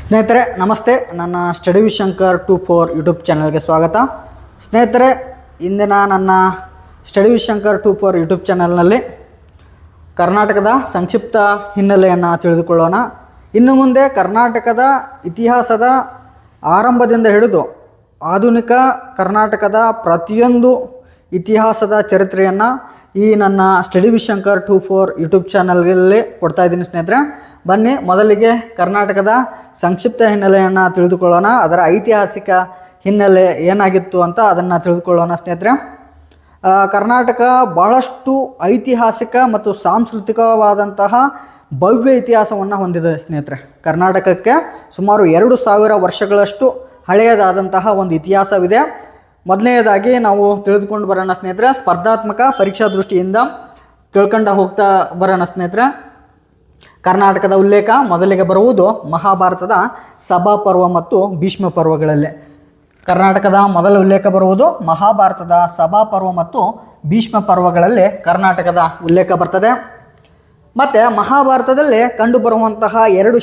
ಸ್ನೇಹಿತರೆ ನಮಸ್ತೆ. ನನ್ನ ಸ್ಟಡಿ ವಿತ್ ಶಂಕರ್ 24 ಯೂಟ್ಯೂಬ್ ಚಾನಲ್ಗೆ ಸ್ವಾಗತ. ಸ್ನೇಹಿತರೆ, ಇಂದಿನ ನನ್ನ ಸ್ಟಡಿ ವಿತ್ ಶಂಕರ್ 24 ಯೂಟ್ಯೂಬ್ ಚಾನಲ್ನಲ್ಲಿ ಕರ್ನಾಟಕದ ಸಂಕ್ಷಿಪ್ತ ಹಿನ್ನೆಲೆಯನ್ನು ತಿಳಿದುಕೊಳ್ಳೋಣ. ಇನ್ನು ಮುಂದೆ ಕರ್ನಾಟಕದ ಇತಿಹಾಸದ ಆರಂಭದಿಂದ ಹಿಡಿದು ಆಧುನಿಕ ಕರ್ನಾಟಕದ ಪ್ರತಿಯೊಂದು ಇತಿಹಾಸದ ಚರಿತ್ರೆಯನ್ನು ಈ ನನ್ನ ಸ್ಟಡಿ ವಿತ್ ಶಂಕರ್ 24 ಯೂಟ್ಯೂಬ್ ಚಾನಲ್ನಲ್ಲಿ ಕೊಡ್ತಾ ಇದ್ದೀನಿ. ಸ್ನೇಹಿತರೆ ಬನ್ನಿ, ಮೊದಲಿಗೆ ಕರ್ನಾಟಕದ ಸಂಕ್ಷಿಪ್ತ ಹಿನ್ನೆಲೆಯನ್ನು ತಿಳಿದುಕೊಳ್ಳೋಣ. ಅದರ ಐತಿಹಾಸಿಕ ಹಿನ್ನೆಲೆ ಏನಾಗಿತ್ತು ಅಂತ ಅದನ್ನು ತಿಳಿದುಕೊಳ್ಳೋಣ. ಸ್ನೇಹಿತರೆ, ಕರ್ನಾಟಕ ಬಹಳಷ್ಟು ಐತಿಹಾಸಿಕ ಮತ್ತು ಸಾಂಸ್ಕೃತಿಕವಾದಂತಹ ಭವ್ಯ ಇತಿಹಾಸವನ್ನು ಹೊಂದಿದೆ. ಸ್ನೇಹಿತರೆ, ಕರ್ನಾಟಕಕ್ಕೆ ಸುಮಾರು 2000 ವರ್ಷಗಳಷ್ಟು ಹಳೆಯದಾದಂತಹ ಒಂದು ಇತಿಹಾಸವಿದೆ. ಮೊದಲನೆಯದಾಗಿ ನಾವು ತಿಳಿದುಕೊಂಡು ಬರೋಣ ಸ್ನೇಹಿತರೆ. ಸ್ಪರ್ಧಾತ್ಮಕ ಪರೀಕ್ಷಾ ದೃಷ್ಟಿಯಿಂದ ತಿಳ್ಕೊಂಡು ಹೋಗ್ತಾ ಬರೋಣ ಸ್ನೇಹಿತರೆ. ಕರ್ನಾಟಕದ ಉಲ್ಲೇಖ ಮೊದಲಿಗೆ ಬರುವುದು ಮಹಾಭಾರತದ ಸಭಾಪರ್ವ ಮತ್ತು ಭೀಷ್ಮ ಪರ್ವಗಳಲ್ಲಿ. ಕರ್ನಾಟಕದ ಮೊದಲ ಉಲ್ಲೇಖ ಬರುವುದು ಮಹಾಭಾರತದ ಸಭಾಪರ್ವ ಮತ್ತು ಭೀಷ್ಮ ಪರ್ವಗಳಲ್ಲಿ ಕರ್ನಾಟಕದ ಉಲ್ಲೇಖ ಬರ್ತದೆ. ಮತ್ತು ಮಹಾಭಾರತದಲ್ಲಿ ಕಂಡುಬರುವಂತಹ ಎರಡು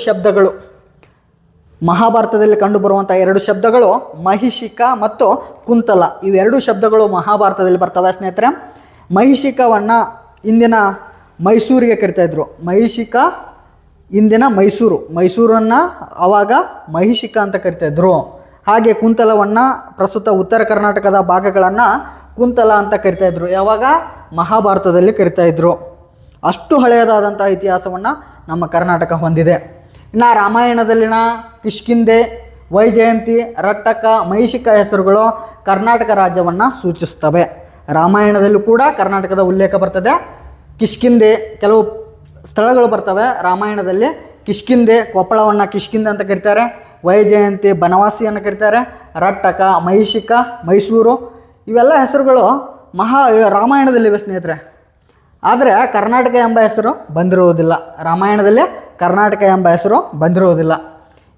ಶಬ್ದಗಳು ಮಹಿಷಿಕ ಮತ್ತು ಕುಂತಲ. ಇವೆರಡು ಶಬ್ದಗಳು ಮಹಾಭಾರತದಲ್ಲಿ ಬರ್ತವೆ ಸ್ನೇಹಿತರೆ. ಮಹಿಷಿಕವನ್ನು ಇಂದಿನ ಮೈಸೂರಿಗೆ ಕರಿತಾಯಿದ್ರು. ಮಹಿಷಿಕ ಇಂದಿನ ಮೈಸೂರನ್ನು ಆವಾಗ ಮಹಿಷಿಕ ಅಂತ ಕರಿತಾಯಿದ್ರು. ಹಾಗೆ ಕುಂತಲವನ್ನು ಪ್ರಸ್ತುತ ಉತ್ತರ ಕರ್ನಾಟಕದ ಭಾಗಗಳನ್ನು ಕುಂತಲ ಅಂತ ಕರಿತಾಯಿದ್ರು. ಯಾವಾಗ? ಮಹಾಭಾರತದಲ್ಲಿ ಕರಿತಾಯಿದ್ರು. ಅಷ್ಟು ಹಳೆಯದಾದಂಥ ಇತಿಹಾಸವನ್ನು ನಮ್ಮ ಕರ್ನಾಟಕ ಹೊಂದಿದೆ. ಇನ್ನು ರಾಮಾಯಣದಲ್ಲಿನ ಕಿಷ್ಕಿಂಧೆ, ವೈಜಯಂತಿ, ರಟ್ಟಕ, ಮಹಿಷಿಕ ಹೆಸರುಗಳು ಕರ್ನಾಟಕ ರಾಜ್ಯವನ್ನು ಸೂಚಿಸ್ತವೆ. ರಾಮಾಯಣದಲ್ಲೂ ಕೂಡ ಕರ್ನಾಟಕದ ಉಲ್ಲೇಖ ಬರ್ತದೆ. ಕಿಷ್ಕಿಂಧೆ ಕೆಲವು ಸ್ಥಳಗಳು ಬರ್ತವೆ ರಾಮಾಯಣದಲ್ಲಿ. ಕಿಷ್ಕಿಂಧೆ, ಕೊಪ್ಪಳವನ್ನು ಕಿಷ್ಕಿಂಧೆ ಅಂತ ಕರೀತಾರೆ. ವೈಜಯಂತಿ ಬನವಾಸಿಯನ್ನು ಕರೀತಾರೆ. ರಟ್ಟಕ, ಮಹಿಷಿಕ, ಮೈಸೂರು, ಇವೆಲ್ಲ ಹೆಸರುಗಳು ರಾಮಾಯಣದಲ್ಲಿವೆ ಸ್ನೇಹಿತರೆ. ಆದರೆ ಕರ್ನಾಟಕ ಎಂಬ ಹೆಸರು ಬಂದಿರುವುದಿಲ್ಲ. ರಾಮಾಯಣದಲ್ಲಿ ಕರ್ನಾಟಕ ಎಂಬ ಹೆಸರು ಬಂದಿರುವುದಿಲ್ಲ.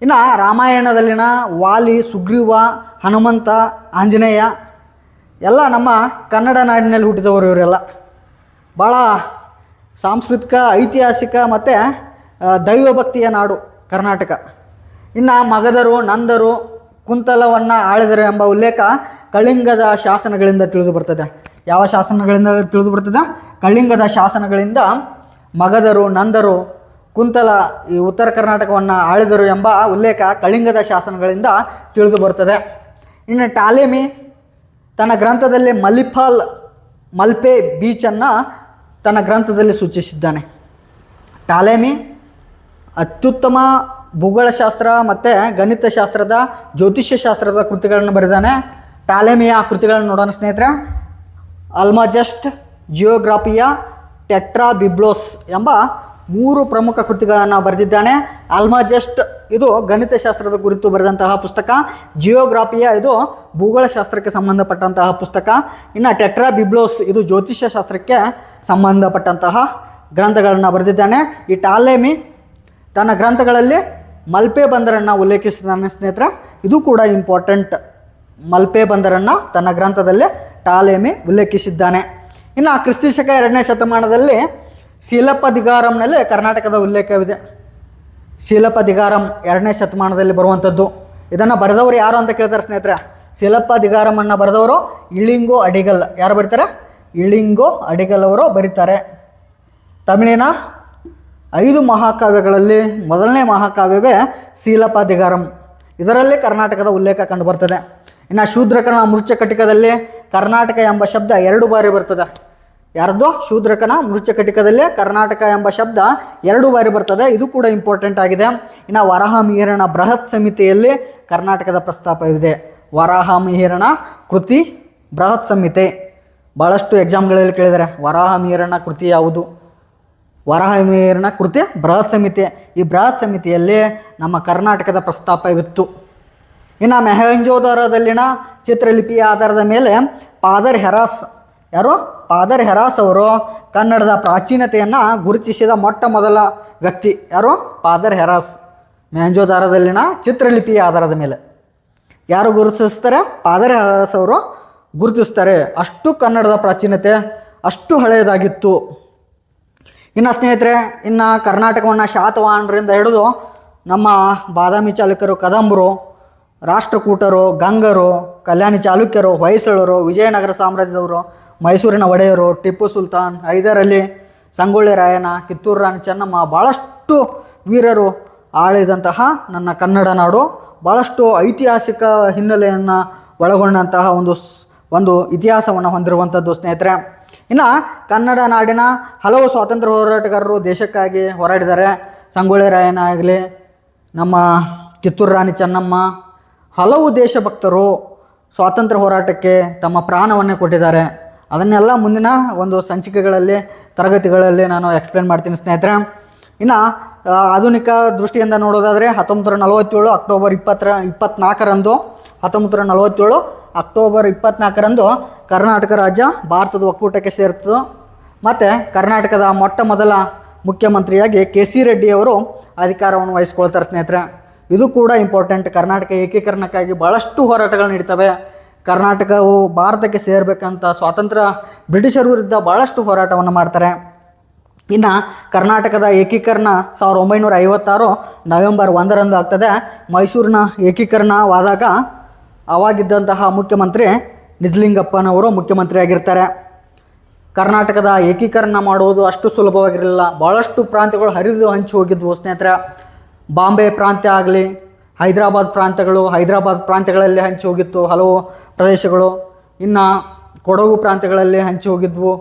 ಇನ್ನು ರಾಮಾಯಣದಲ್ಲಿನ ವಾಲಿ, ಸುಗ್ರೀವ, ಹನುಮಂತ, ಆಂಜನೇಯ ಎಲ್ಲ ನಮ್ಮ ಕನ್ನಡ ನಾಡಿನಲ್ಲಿ ಹುಟ್ಟಿದವರು. ಇವರೆಲ್ಲ ಭಾಳ ಸಾಂಸ್ಕೃತಿಕ, ಐತಿಹಾಸಿಕ ಮತ್ತು ದೈವಭಕ್ತಿಯ ನಾಡು ಕರ್ನಾಟಕ. ಇನ್ನು ಮಗಧರು, ನಂದರು ಕುಂತಲವನ್ನು ಆಳಿದರು ಎಂಬ ಉಲ್ಲೇಖ ಕಳಿಂಗದ ಶಾಸನಗಳಿಂದ ತಿಳಿದು ಬರ್ತದೆ. ಯಾವ ಶಾಸನಗಳಿಂದ ತಿಳಿದು ಬರ್ತದೆ? ಕಳಿಂಗದ ಶಾಸನಗಳಿಂದ ಮಗಧರು, ನಂದರು, ಕುಂತಲ ಈ ಉತ್ತರ ಕರ್ನಾಟಕವನ್ನು ಆಳಿದರು ಎಂಬ ಉಲ್ಲೇಖ ಕಳಿಂಗದ ಶಾಸನಗಳಿಂದ ತಿಳಿದು ಬರ್ತದೆ. ಇನ್ನು ಟಾಲೆಮಿ ತನ್ನ ಗ್ರಂಥದಲ್ಲಿ ಮಲ್ಪೆ ಬೀಚನ್ನು ತನ್ನ ಗ್ರಂಥದಲ್ಲಿ ಸೂಚಿಸಿದ್ದಾನೆ. ಟಾಲೆಮಿ ಅತ್ಯುತ್ತಮ ಭೂಗೋಳಶಾಸ್ತ್ರ ಮತ್ತು ಗಣಿತಶಾಸ್ತ್ರದ, ಜ್ಯೋತಿಷ್ಯಶಾಸ್ತ್ರದ ಕೃತಿಗಳನ್ನು ಬರೆದಾನೆ. ಟಾಲೆಮಿಯ ಕೃತಿಗಳನ್ನು ನೋಡೋಣ ಸ್ನೇಹಿತರೆ. ಅಲ್ಮಜಸ್ಟ್, ಜಿಯೋಗ್ರಾಫಿಯಾ, ಟೆಟ್ರಾಬಿಬ್ಲೋಸ್ ಎಂಬ 3 ಪ್ರಮುಖ ಕೃತಿಗಳನ್ನು ಬರೆದಿದ್ದಾನೆ. ಅಲ್ಮಜಸ್ಟ್ ಇದು ಗಣಿತಶಾಸ್ತ್ರದ ಕುರಿತು ಬರೆದಂತಹ ಪುಸ್ತಕ. ಜಿಯೋಗ್ರಾಫಿಯಾ ಇದು ಭೂಗೋಳಶಾಸ್ತ್ರಕ್ಕೆ ಸಂಬಂಧಪಟ್ಟಂತಹ ಪುಸ್ತಕ. ಇನ್ನು ಟೆಟ್ರಾಬಿಬ್ಲೋಸ್ ಇದು ಜ್ಯೋತಿಷ್ಯ ಶಾಸ್ತ್ರಕ್ಕೆ ಸಂಬಂಧಪಟ್ಟಂತಹ ಗ್ರಂಥಗಳನ್ನು ಬರೆದಿದ್ದಾನೆ. ಈ ಟಾಲೆಮಿ ತನ್ನ ಗ್ರಂಥಗಳಲ್ಲಿ ಮಲ್ಪೆ ಬಂದರನ್ನು ಉಲ್ಲೇಖಿಸಿದ್ದಾನೆ ಸ್ನೇಹಿತರೆ. ಇದು ಕೂಡ ಇಂಪಾರ್ಟೆಂಟ್. ಮಲ್ಪೆ ಬಂದರನ್ನು ತನ್ನ ಗ್ರಂಥದಲ್ಲಿ ಟಾಲೆಮಿ ಉಲ್ಲೇಖಿಸಿದ್ದಾನೆ. ಇನ್ನು ಕ್ರಿಸ್ತಶಕ 2ನೇ ಶತಮಾನದಲ್ಲಿ ಶಿಲಪ್ಪದಿಗಾರಂನಲ್ಲಿ ಕರ್ನಾಟಕದ ಉಲ್ಲೇಖವಿದೆ. ಶಿಲಪ್ಪದಿಗಾರಂ 2ನೇ ಶತಮಾನದಲ್ಲಿ ಬರುವಂಥದ್ದು. ಇದನ್ನು ಬರೆದವರು ಯಾರು ಅಂತ ಕೇಳ್ತಾರೆ ಸ್ನೇಹಿತರೆ. ಶಿಲಪ್ಪದಿಗಾರಮನ್ನು ಬರೆದವರು ಇಳಿಂಗೋ ಅಡಿಗಲ್. ಯಾರು ಬರೀತಾರೆ? ಇಳಿಂಗೋ ಅಡಿಗಲ್ ಅವರು ಬರೀತಾರೆ. ತಮಿಳಿನ 5 ಮಹಾಕಾವ್ಯಗಳಲ್ಲಿ ಮೊದಲನೇ ಮಹಾಕಾವ್ಯವೇ ಶಿಲಪ್ಪದಿಗಾರಂ. ಇದರಲ್ಲಿ ಕರ್ನಾಟಕದ ಉಲ್ಲೇಖ ಕಂಡು ಬರ್ತದೆ. ಇನ್ನು ಶೂದ್ರಕನ ಮೃಚ್ಛಕಟಿಕದಲ್ಲಿ ಕರ್ನಾಟಕ ಎಂಬ ಶಬ್ದ 2 ಬಾರಿ ಬರ್ತದೆ. ಯಾರ್ದು? ಶೂದ್ರಕನ ಮೃಚ್ಛಕಟಿಕದಲ್ಲಿ ಕರ್ನಾಟಕ ಎಂಬ ಶಬ್ದ 2 ಬಾರಿ ಬರ್ತದೆ. ಇದು ಕೂಡ ಇಂಪಾರ್ಟೆಂಟ್ ಆಗಿದೆ. ಇನ್ನು ವರಾಹಮಿಹಿರನ ಬೃಹತ್ ಸಂಹಿತೆಯಲ್ಲಿ ಕರ್ನಾಟಕದ ಪ್ರಸ್ತಾಪವಿದೆ. ವರಾಹಮಿಹಿರನ ಕೃತಿ ಬೃಹತ್ ಸಂಹಿತೆ ಭಾಳಷ್ಟು ಎಕ್ಸಾಮ್ಗಳಲ್ಲಿ ಕೇಳಿದ್ದಾರೆ. ವರಾಹಮಿಹಿರನ ಕೃತಿ ಯಾವುದು? ವರಾಹಮಿಹಿರನ ಕೃತಿ ಬೃಹತ್ ಸಂಹಿತೆ. ಈ ಬೃಹತ್ ಸಂಹಿತೆಯಲ್ಲಿ ನಮ್ಮ ಕರ್ನಾಟಕದ ಪ್ರಸ್ತಾಪವಿತ್ತು. ಇನ್ನು ಮೊಹೆಂಜೋದಾರೋದಲ್ಲಿನ ಚಿತ್ರಲಿಪಿಯ ಆಧಾರದ ಮೇಲೆ ಫಾದರ್ ಹೆರಾಸ್ ಅವರು ಕನ್ನಡದ ಪ್ರಾಚೀನತೆಯನ್ನು ಗುರುತಿಸಿದ ಮೊಟ್ಟ ಮೊದಲ ವ್ಯಕ್ತಿ. ಯಾರು? ಫಾದರ್ ಹೆರಾಸ್. ಮೊಹೆಂಜೋದಾರೋದಲ್ಲಿನ ಚಿತ್ರಲಿಪಿಯ ಆಧಾರದ ಮೇಲೆ ಯಾರು ಗುರುತಿಸ್ತಾರೆ? ಫಾದರ್ ಹೆರಾಸ್ ಅವರು ಗುರುತಿಸ್ತಾರೆ. ಅಷ್ಟು ಕನ್ನಡದ ಪ್ರಾಚೀನತೆ ಅಷ್ಟು ಹಳೆಯದಾಗಿತ್ತು. ಇನ್ನು ಸ್ನೇಹಿತರೆ, ಇನ್ನು ಕರ್ನಾಟಕವನ್ನು ಶಾತವಾಹನರಿಂದ ಹಿಡಿದು ನಮ್ಮ ಬಾದಾಮಿ ಚಾಲುಕ್ಯರು ಕದಂಬರು, ರಾಷ್ಟ್ರಕೂಟರು, ಗಂಗರು, ಕಲ್ಯಾಣಿ ಚಾಲುಕ್ಯರು, ಹೊಯ್ಸಳರು, ವಿಜಯನಗರ ಸಾಮ್ರಾಜ್ಯದವರು, ಮೈಸೂರಿನ ಒಡೆಯರು, ಟಿಪ್ಪು ಸುಲ್ತಾನ್, ಹೈದರ್ ಅಲಿ, ಸಂಗೊಳ್ಳಿ ರಾಯಣ್ಣ, ಕಿತ್ತೂರು ರಾಣಿ ಚೆನ್ನಮ್ಮ, ಭಾಳಷ್ಟು ವೀರರು ಆಳಿದಂತಹ ನನ್ನ ಕನ್ನಡ ನಾಡು ಭಾಳಷ್ಟು ಐತಿಹಾಸಿಕ ಹಿನ್ನೆಲೆಯನ್ನು ಒಳಗೊಂಡಂತಹ ಒಂದು ಇತಿಹಾಸವನ್ನು ಹೊಂದಿರುವಂಥದ್ದು ಸ್ನೇಹಿತರೆ. ಇನ್ನು ಕನ್ನಡ ನಾಡಿನ ಹಲವು ಸ್ವಾತಂತ್ರ್ಯ ಹೋರಾಟಗಾರರು ದೇಶಕ್ಕಾಗಿ ಹೋರಾಡಿದ್ದಾರೆ. ಸಂಗೊಳ್ಳಿ ರಾಯಣ್ಣ ಆಗಲಿ, ನಮ್ಮ ಕಿತ್ತೂರು ರಾಣಿ ಚೆನ್ನಮ್ಮ, ಹಲವು ದೇಶಭಕ್ತರು ಸ್ವಾತಂತ್ರ್ಯ ಹೋರಾಟಕ್ಕೆ ತಮ್ಮ ಪ್ರಾಣವನ್ನೇ ಕೊಟ್ಟಿದ್ದಾರೆ. ಅದನ್ನೆಲ್ಲ ಮುಂದಿನ ಒಂದು ಸಂಚಿಕೆಗಳಲ್ಲಿ ತರಗತಿಗಳಲ್ಲಿ ನಾನು ಎಕ್ಸ್ಪ್ಲೇನ್ ಮಾಡ್ತೀನಿ ಸ್ನೇಹಿತರೆ. ಇನ್ನು ಆಧುನಿಕ ದೃಷ್ಟಿಯಿಂದ ನೋಡೋದಾದರೆ 1947 ಅಕ್ಟೋಬರ್ 24ರಂದು 1947 ಅಕ್ಟೋಬರ್ 24ರಂದು ಕರ್ನಾಟಕ ರಾಜ್ಯ ಭಾರತದ ಒಕ್ಕೂಟಕ್ಕೆ ಸೇರಿತು. ಮತ್ತು ಕರ್ನಾಟಕದ ಮೊಟ್ಟ ಮೊದಲ ಮುಖ್ಯಮಂತ್ರಿಯಾಗಿ ಕೆ.ಸಿ. ರೆಡ್ಡಿಯವರು ಅಧಿಕಾರವನ್ನು ವಹಿಸ್ಕೊಳ್ತಾರೆ ಸ್ನೇಹಿತರೆ. ಇದು ಕೂಡ ಇಂಪಾರ್ಟೆಂಟ್. ಕರ್ನಾಟಕ ಏಕೀಕರಣಕ್ಕಾಗಿ ಭಾಳಷ್ಟು ಹೋರಾಟಗಳು ನಡೀತವೆ. ಕರ್ನಾಟಕವು ಭಾರತಕ್ಕೆ ಸೇರಬೇಕಂತ ಸ್ವಾತಂತ್ರ್ಯ ಬ್ರಿಟಿಷರ ವಿರುದ್ಧ ಭಾಳಷ್ಟು ಹೋರಾಟವನ್ನು ಮಾಡ್ತಾರೆ. ಇನ್ನು ಕರ್ನಾಟಕದ ಏಕೀಕರಣ 1956 ನವೆಂಬರ್ 1ರಂದು ಆಗ್ತದೆ. ಮೈಸೂರಿನ ಏಕೀಕರಣವಾದಾಗ ಆವಾಗಿದ್ದಂತಹ ಮುಖ್ಯಮಂತ್ರಿ ನಿಜಲಿಂಗಪ್ಪನವರು ಮುಖ್ಯಮಂತ್ರಿ ಆಗಿರ್ತಾರೆ. ಕರ್ನಾಟಕದ ಏಕೀಕರಣ ಮಾಡುವುದು ಅಷ್ಟು ಸುಲಭವಾಗಿರಲಿಲ್ಲ. ಭಾಳಷ್ಟು ಪ್ರಾಂತ್ಯಗಳು ಹರಿದು ಹಂಚಿ ಹೋಗಿದ್ವು ಸ್ನೇಹಿತರೆ. ಬಾಂಬೆ ಪ್ರಾಂತ್ಯ ಆಗಲಿ, ಹೈದರಾಬಾದ್ ಪ್ರಾಂತ್ಯಗಳಲ್ಲಿ ಹಂಚಿ ಹೋಗಿತ್ತು ಹಲವು ಪ್ರದೇಶಗಳು. ಇನ್ನು ಕೊಡಗು ಪ್ರಾಂತ್ಯಗಳಲ್ಲಿ ಹಂಚಿ ಹೋಗಿದ್ವು.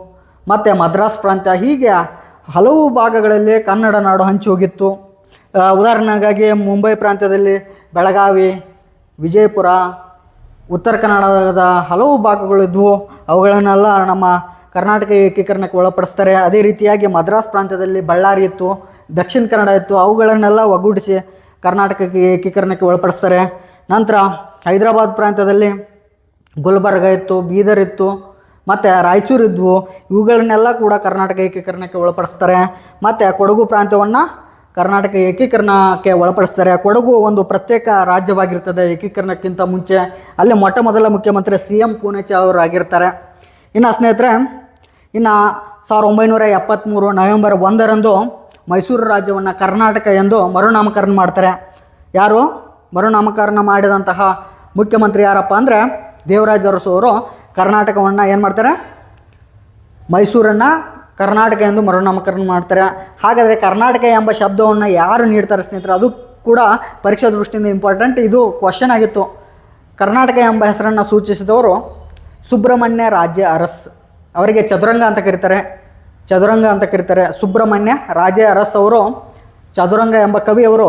ಮತ್ತು ಮದ್ರಾಸ್ ಪ್ರಾಂತ್ಯ, ಹೀಗೆ ಹಲವು ಭಾಗಗಳಲ್ಲಿ ಕನ್ನಡ ನಾಡು ಹಂಚಿ ಹೋಗಿತ್ತು. ಉದಾಹರಣೆಗಾಗಿ ಮುಂಬೈ ಪ್ರಾಂತ್ಯದಲ್ಲಿ ಬೆಳಗಾವಿ, ವಿಜಯಪುರ, ಉತ್ತರ ಕನ್ನಡದ ಹಲವು ಭಾಗಗಳಿದ್ವು. ಅವುಗಳನ್ನೆಲ್ಲ ನಮ್ಮ ಕರ್ನಾಟಕ ಏಕೀಕರಣಕ್ಕೆ ಒಳಪಡಿಸ್ತಾರೆ. ಅದೇ ರೀತಿಯಾಗಿ ಮದ್ರಾಸ್ ಪ್ರಾಂತ್ಯದಲ್ಲಿ ಬಳ್ಳಾರಿ ಇತ್ತು, ದಕ್ಷಿಣ ಕನ್ನಡ ಇತ್ತು. ಅವುಗಳನ್ನೆಲ್ಲ ಒಗ್ಗೂಡಿಸಿ ಕರ್ನಾಟಕಕ್ಕೆ ಏಕೀಕರಣಕ್ಕೆ ಒಳಪಡಿಸ್ತಾರೆ. ನಂತರ ಹೈದರಾಬಾದ್ ಪ್ರಾಂತ್ಯದಲ್ಲಿ ಗುಲ್ಬರ್ಗ ಇತ್ತು, ಬೀದರ್ ಇತ್ತು, ಮತ್ತು ರಾಯಚೂರು ಇದ್ವು. ಇವುಗಳನ್ನೆಲ್ಲ ಕೂಡ ಕರ್ನಾಟಕ ಏಕೀಕರಣಕ್ಕೆ ಒಳಪಡಿಸ್ತಾರೆ. ಮತ್ತು ಕೊಡಗು ಪ್ರಾಂತ್ಯವನ್ನು ಕರ್ನಾಟಕ ಏಕೀಕರಣಕ್ಕೆ ಒಳಪಡಿಸ್ತಾರೆ. ಕೊಡಗು ಒಂದು ಪ್ರತ್ಯೇಕ ರಾಜ್ಯವಾಗಿರ್ತದೆ ಏಕೀಕರಣಕ್ಕಿಂತ ಮುಂಚೆ. ಅಲ್ಲಿ ಮೊಟ್ಟ ಮೊದಲ ಮುಖ್ಯಮಂತ್ರಿ CM ಪೂನೆಚ್ಚ ಅವರು ಆಗಿರ್ತಾರೆ. ಇನ್ನು ಸ್ನೇಹಿತರೆ, ಇನ್ನು 1973 ನವೆಂಬರ್ 1ರಂದು ಮೈಸೂರು ರಾಜ್ಯವನ್ನು ಕರ್ನಾಟಕ ಎಂದು ಮರುನಾಮಕರಣ ಮಾಡ್ತಾರೆ. ಯಾರು ಮರುನಾಮಕರಣ ಮಾಡಿದಂತಹ ಮುಖ್ಯಮಂತ್ರಿ ಯಾರಪ್ಪ ಅಂದರೆ ದೇವರಾಜ ಅರಸು ಅವರು ಕರ್ನಾಟಕವನ್ನು ಏನು ಮಾಡ್ತಾರೆ, ಮೈಸೂರನ್ನು ಕರ್ನಾಟಕ ಎಂದು ಮರುನಾಮಕರಣ ಮಾಡ್ತಾರೆ. ಹಾಗಾದರೆ ಕರ್ನಾಟಕ ಎಂಬ ಶಬ್ದವನ್ನು ಯಾರು ನೀಡ್ತಾರೆ ಸ್ನೇಹಿತರೆ, ಅದು ಕೂಡ ಪರೀಕ್ಷಾ ದೃಷ್ಟಿಯಿಂದ ಇಂಪಾರ್ಟೆಂಟ್. ಇದು ಕ್ವಶನ್ ಆಗಿತ್ತು. ಕರ್ನಾಟಕ ಎಂಬ ಹೆಸರನ್ನು ಸೂಚಿಸಿದವರು ಸುಬ್ರಹ್ಮಣ್ಯ ರಾಜೇ ಅರಸ್, ಅವರಿಗೆ ಚದುರಂಗ ಅಂತ ಕರೀತಾರೆ. ಸುಬ್ರಹ್ಮಣ್ಯ ರಾಜೇ ಅರಸ್ ಅವರು, ಚದುರಂಗ ಎಂಬ ಕವಿಯವರು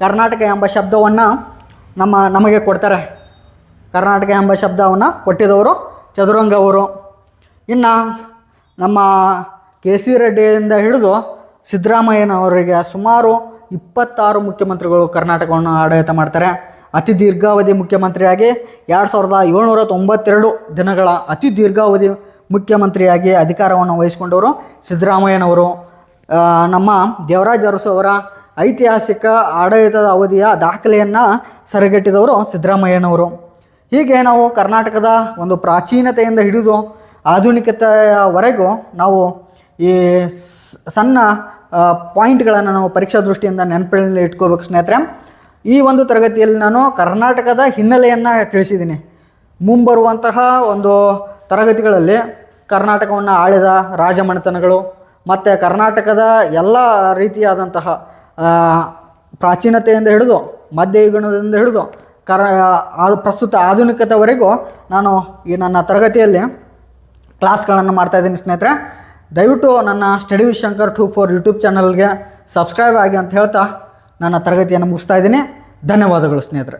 ಕರ್ನಾಟಕ ಎಂಬ ಶಬ್ದವನ್ನು ನಮಗೆ ಕೊಡ್ತಾರೆ. ಕರ್ನಾಟಕ ಎಂಬ ಶಬ್ದವನ್ನು ಕೊಟ್ಟಿದ್ದವರು ಚದುರಂಗ ಅವರು. ಇನ್ನು ನಮ್ಮ ಕೆ.ಸಿ. ರೆಡ್ಡಿಯಿಂದ ಹಿಡಿದು ಸಿದ್ದರಾಮಯ್ಯನವರಿಗೆ ಸುಮಾರು 26 ಮುಖ್ಯಮಂತ್ರಿಗಳು ಕರ್ನಾಟಕವನ್ನು ಆಡಳಿತ ಮಾಡ್ತಾರೆ. ಅತಿ ದೀರ್ಘಾವಧಿ ಮುಖ್ಯಮಂತ್ರಿಯಾಗಿ 2792 ದಿನಗಳ ಅತಿ ದೀರ್ಘಾವಧಿ ಮುಖ್ಯಮಂತ್ರಿಯಾಗಿ ಅಧಿಕಾರವನ್ನು ವಹಿಸಿಕೊಂಡವರು ಸಿದ್ದರಾಮಯ್ಯನವರು. ನಮ್ಮ ದೇವರಾಜ ಅರಸು ಅವರ ಐತಿಹಾಸಿಕ ಆಡಳಿತದ ಅವಧಿಯ ದಾಖಲೆಯನ್ನು ಸರಿಗಟ್ಟಿದವರು ಸಿದ್ದರಾಮಯ್ಯನವರು. ಹೀಗೆ ನಾವು ಕರ್ನಾಟಕದ ಒಂದು ಪ್ರಾಚೀನತೆಯಿಂದ ಹಿಡಿದು ಆಧುನಿಕತೆಯವರೆಗೂ ನಾವು ಈ ಸಣ್ಣ ಪಾಯಿಂಟ್ಗಳನ್ನು ನಾವು ಪರೀಕ್ಷಾ ದೃಷ್ಟಿಯಿಂದ ನೆನಪಿನಲ್ಲಿ ಇಟ್ಕೋಬೇಕು ಸ್ನೇಹಿತರೆ. ಈ ಒಂದು ತರಗತಿಯಲ್ಲಿ ನಾನು ಕರ್ನಾಟಕದ ಹಿನ್ನೆಲೆಯನ್ನು ತಿಳಿಸಿದ್ದೀನಿ. ಮುಂಬರುವಂತಹ ಒಂದು ತರಗತಿಗಳಲ್ಲಿ ಕರ್ನಾಟಕವನ್ನು ಆಳಿದ ರಾಜಮನೆತನಗಳು ಮತ್ತು ಕರ್ನಾಟಕದ ಎಲ್ಲ ರೀತಿಯಾದಂತಹ ಪ್ರಾಚೀನತೆಯಿಂದ ಹಿಡಿದು ಮಧ್ಯಯುಗದಿಂದ ಹಿಡಿದು ಪ್ರಸ್ತುತ ಆಧುನಿಕತೆವರೆಗೂ ನಾನು ಈ ನನ್ನ ತರಗತಿಯಲ್ಲಿ ಕ್ಲಾಸ್ಗಳನ್ನು ಮಾಡ್ತಾಯಿದ್ದೀನಿ ಸ್ನೇಹಿತರೆ. ದಯವಿಟ್ಟು ನನ್ನ ಸ್ಟಡಿ ವಿತ್ ಶಂಕರ್ 24 ಯೂಟ್ಯೂಬ್ ಚಾನಲ್ಗೆ ಸಬ್ಸ್ಕ್ರೈಬ್ ಆಗಿ ಅಂತ ಹೇಳ್ತಾ ನನ್ನ ತರಗತಿಯನ್ನು ಮುಗಿಸ್ತಾ ಇದ್ದೀನಿ. ಧನ್ಯವಾದಗಳು ಸ್ನೇಹಿತರೆ.